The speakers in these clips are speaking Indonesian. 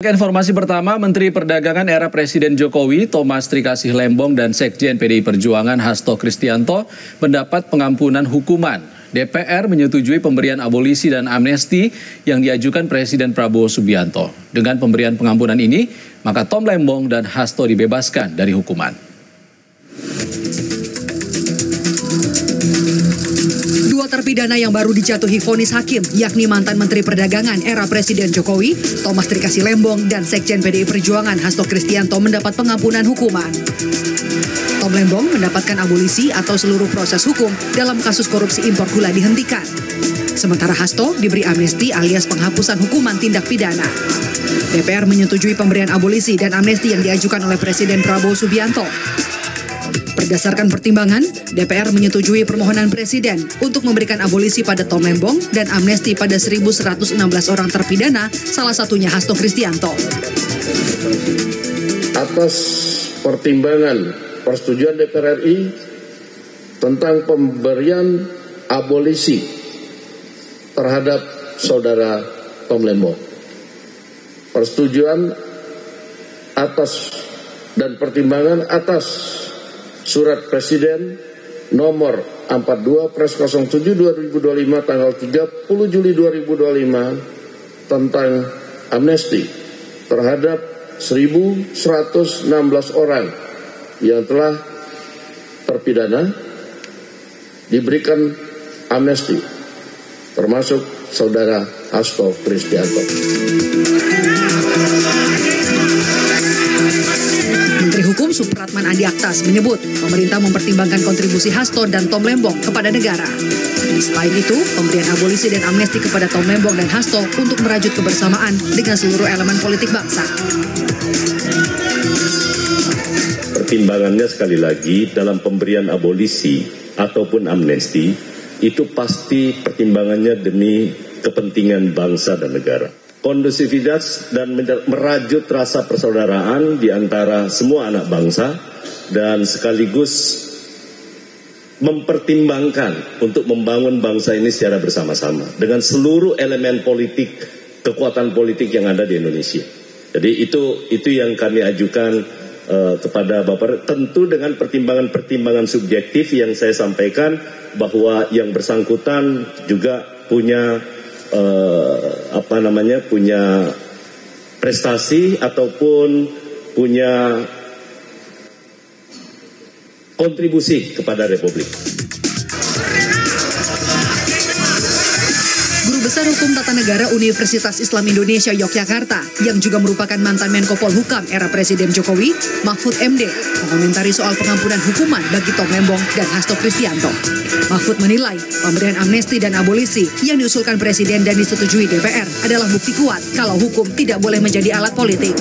Informasi pertama, Menteri Perdagangan era Presiden Jokowi, Thomas Trikasih Lembong dan Sekjen PDI Perjuangan Hasto Kristianto mendapat pengampunan hukuman. DPR menyetujui pemberian abolisi dan amnesti yang diajukan Presiden Prabowo Subianto. Dengan pemberian pengampunan ini, maka Tom Lembong dan Hasto dibebaskan dari hukuman. Dua terpidana yang baru dijatuhi vonis hakim, yakni mantan Menteri Perdagangan era Presiden Jokowi, Thomas Trikasih Lembong, dan Sekjen PDI Perjuangan Hasto Kristianto mendapat pengampunan hukuman. Tom Lembong mendapatkan abolisi atau seluruh proses hukum dalam kasus korupsi impor gula dihentikan. Sementara Hasto diberi amnesti alias penghapusan hukuman tindak pidana. DPR menyetujui pemberian abolisi dan amnesti yang diajukan oleh Presiden Prabowo Subianto. Berdasarkan pertimbangan, DPR menyetujui permohonan Presiden untuk memberikan abolisi pada Tom Lembong dan amnesti pada 1.116 orang terpidana, salah satunya Hasto Kristianto. Atas pertimbangan persetujuan DPR RI tentang pemberian abolisi terhadap saudara Tom Lembong, persetujuan atas dan pertimbangan atas Surat Presiden nomor 42/07/2025 tanggal 30 Juli 2025 tentang amnesti terhadap 1.116 orang yang telah terpidana diberikan amnesti, termasuk saudara Hasto Kristianto. Menteri Hukum Supratman Andi Aktas menyebut pemerintah mempertimbangkan kontribusi Hasto dan Tom Lembong kepada negara. Selain itu, pemberian abolisi dan amnesti kepada Tom Lembong dan Hasto untuk merajut kebersamaan dengan seluruh elemen politik bangsa. Pertimbangannya sekali lagi dalam pemberian abolisi ataupun amnesti itu pasti pertimbangannya demi kepentingan bangsa dan negara. Kondusivitas dan merajut rasa persaudaraan di antara semua anak bangsa dan sekaligus mempertimbangkan untuk membangun bangsa ini secara bersama-sama dengan seluruh elemen politik, kekuatan politik yang ada di Indonesia. Jadi itu yang kami ajukan kepada Bapak, tentu dengan pertimbangan-pertimbangan subjektif yang saya sampaikan bahwa yang bersangkutan juga punya punya prestasi ataupun punya kontribusi kepada Republik. Guru Besar Hukum Tata Negara Universitas Islam Indonesia Yogyakarta yang juga merupakan mantan Menko Polhukam era Presiden Jokowi, Mahfud MD, mengomentari soal pengampunan hukuman bagi Tom Lembong dan Hasto Kristianto. Mahfud menilai pemberian amnesti dan abolisi yang diusulkan Presiden dan disetujui DPR adalah bukti kuat kalau hukum tidak boleh menjadi alat politik.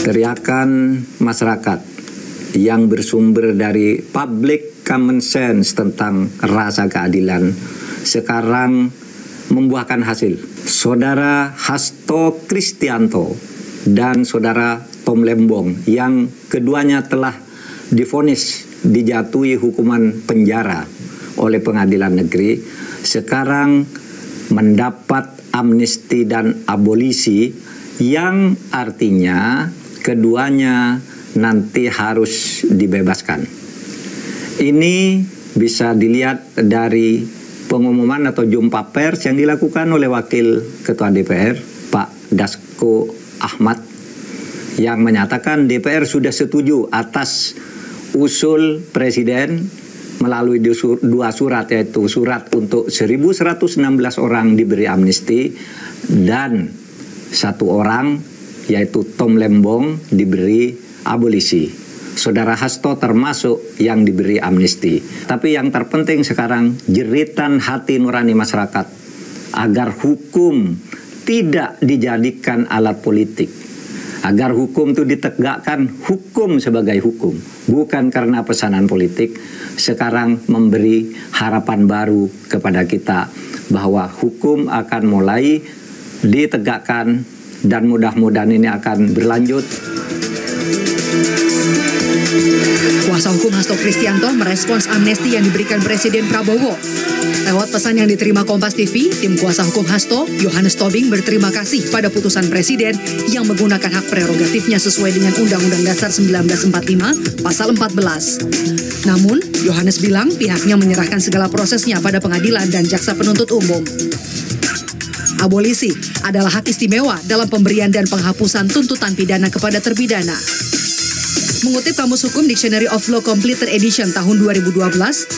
Teriakan masyarakat yang bersumber dari public common sense tentang rasa keadilan sekarang membuahkan hasil. Saudara Hasto Kristianto dan saudara Tom Lembong yang keduanya telah divonis dijatuhi hukuman penjara oleh pengadilan negeri sekarang mendapat amnesti dan abolisi yang artinya keduanya nanti harus dibebaskan. Ini bisa dilihat dari pengumuman atau jumpa pers yang dilakukan oleh Wakil Ketua DPR, Pak Dasko Ahmad, yang menyatakan DPR sudah setuju atas usul Presiden melalui dua surat, yaitu surat untuk 1.116 orang diberi amnesti dan satu orang, yaitu Tom Lembong, diberi abolisi. Saudara Hasto termasuk yang diberi amnesti. Tapi yang terpenting sekarang jeritan hati nurani masyarakat agar hukum tidak dijadikan alat politik. Agar hukum itu ditegakkan hukum sebagai hukum. Bukan karena pesanan politik. Sekarang memberi harapan baru kepada kita bahwa hukum akan mulai ditegakkan dan mudah-mudahan ini akan berlanjut. Kuasa hukum Hasto Kristianto merespons amnesti yang diberikan Presiden Prabowo. Lewat pesan yang diterima Kompas TV, tim kuasa hukum Hasto, Yohanes Tobing, berterima kasih pada putusan Presiden yang menggunakan hak prerogatifnya sesuai dengan Undang-Undang Dasar 1945 Pasal 14. Namun, Yohanes bilang pihaknya menyerahkan segala prosesnya pada pengadilan dan jaksa penuntut umum. Abolisi adalah hak istimewa dalam pemberian dan penghapusan tuntutan pidana kepada terpidana. Mengutip Kamus Hukum Dictionary of Law Completed Edition tahun 2012,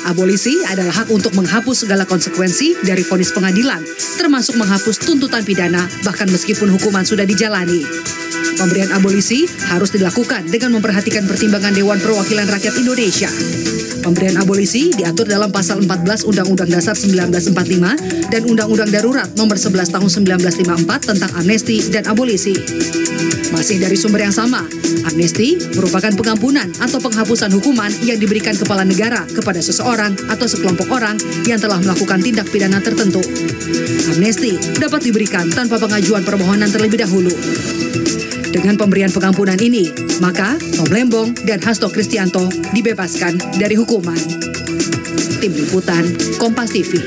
abolisi adalah hak untuk menghapus segala konsekuensi dari vonis pengadilan, termasuk menghapus tuntutan pidana, bahkan meskipun hukuman sudah dijalani. Pemberian abolisi harus dilakukan dengan memperhatikan pertimbangan Dewan Perwakilan Rakyat Indonesia. Pemberian abolisi diatur dalam Pasal 14 Undang-Undang Dasar 1945 dan Undang-Undang Darurat Nomor 11 Tahun 1954 tentang amnesti dan abolisi. Masih dari sumber yang sama, amnesti merupakan pengampunan atau penghapusan hukuman yang diberikan kepala negara kepada seseorang atau sekelompok orang yang telah melakukan tindak pidana tertentu. Amnesti dapat diberikan tanpa pengajuan permohonan terlebih dahulu. Dengan pemberian pengampunan ini, maka Tom Lembong dan Hasto Kristianto dibebaskan dari hukuman. Tim Liputan, Kompas TV.